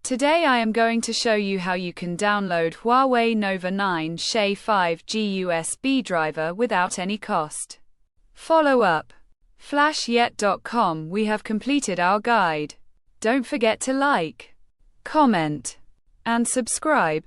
Today I am going to show you how you can download Huawei Nova 9 SHA-5G USB driver without any cost. Follow up. Flashyet.com. We have completed our guide. Don't forget to like, comment, and subscribe.